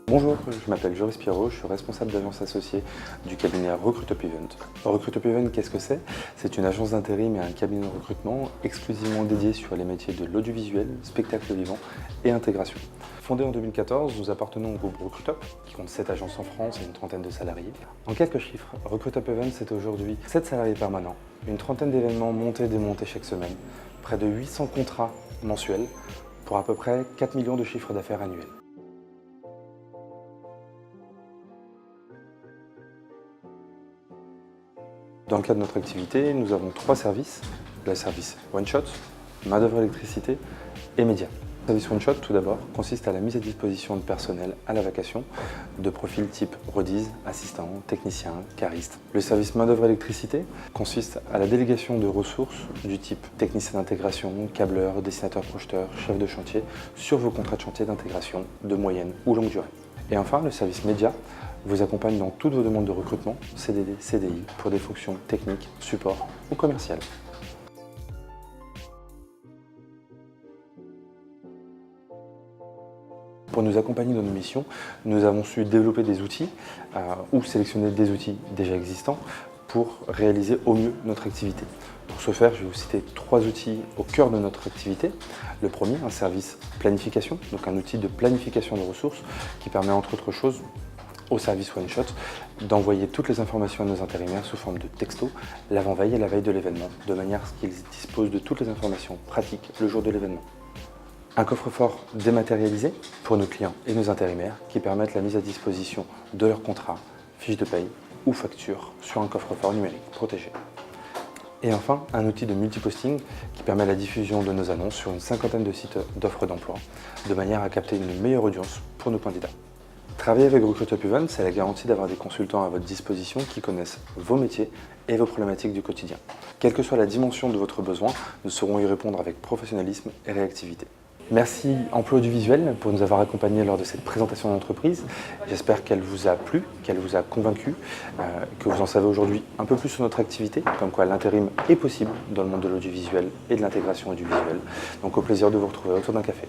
Bonjour, je m'appelle Joris Pierrot, je suis responsable d'agence associée du cabinet Recruitop Event. Recruitop Event, qu'est-ce que c'est? C'est une agence d'intérim et un cabinet de recrutement exclusivement dédié sur les métiers de l'audiovisuel, spectacle vivant et intégration. Fondé en 2014, nous appartenons au groupe Recruitop, qui compte 7 agences en France et une trentaine de salariés. En quelques chiffres, Recruitop Event, c'est aujourd'hui 7 salariés permanents, une trentaine d'événements montés et démontés chaque semaine, près de 800 contrats mensuels, pour à peu près 4 millions de chiffres d'affaires annuels. Dans le cadre de notre activité, nous avons 3 services. Le service One Shot, main d'œuvre électricité et médias. Le service One Shot, tout d'abord, consiste à la mise à disposition de personnel à la vacation, de profils type redise, assistant, technicien, cariste. Le service main d'œuvre électricité consiste à la délégation de ressources du type technicien d'intégration, câbleur, dessinateur projeteur, chef de chantier sur vos contrats de chantier d'intégration de moyenne ou longue durée. Et enfin, le service média vous accompagne dans toutes vos demandes de recrutement, CDD, CDI, pour des fonctions techniques, support ou commerciales. Pour nous accompagner dans nos missions, nous avons su développer des outils ou sélectionner des outils déjà existants pour réaliser au mieux notre activité. Pour ce faire, je vais vous citer 3 outils au cœur de notre activité. Le premier, un service planification, donc un outil de planification de ressources qui permet entre autres choses au service One Shot d'envoyer toutes les informations à nos intérimaires sous forme de texto l'avant-veille et la veille de l'événement, de manière à ce qu'ils disposent de toutes les informations pratiques le jour de l'événement. Un coffre-fort dématérialisé pour nos clients et nos intérimaires qui permettent la mise à disposition de leurs contrats, fiches de paye ou factures sur un coffre-fort numérique protégé. Et enfin, un outil de multiposting qui permet la diffusion de nos annonces sur une cinquantaine de sites d'offres d'emploi, de manière à capter une meilleure audience pour nos candidats. Travailler avec Recruitop Event, c'est la garantie d'avoir des consultants à votre disposition qui connaissent vos métiers et vos problématiques du quotidien. Quelle que soit la dimension de votre besoin, nous saurons y répondre avec professionnalisme et réactivité. Merci Emploi Audiovisuel pour nous avoir accompagnés lors de cette présentation d'entreprise. J'espère qu'elle vous a plu, qu'elle vous a convaincu, que vous en savez aujourd'hui un peu plus sur notre activité, comme quoi l'intérim est possible dans le monde de l'audiovisuel et de l'intégration audiovisuelle. Donc au plaisir de vous retrouver autour d'un café.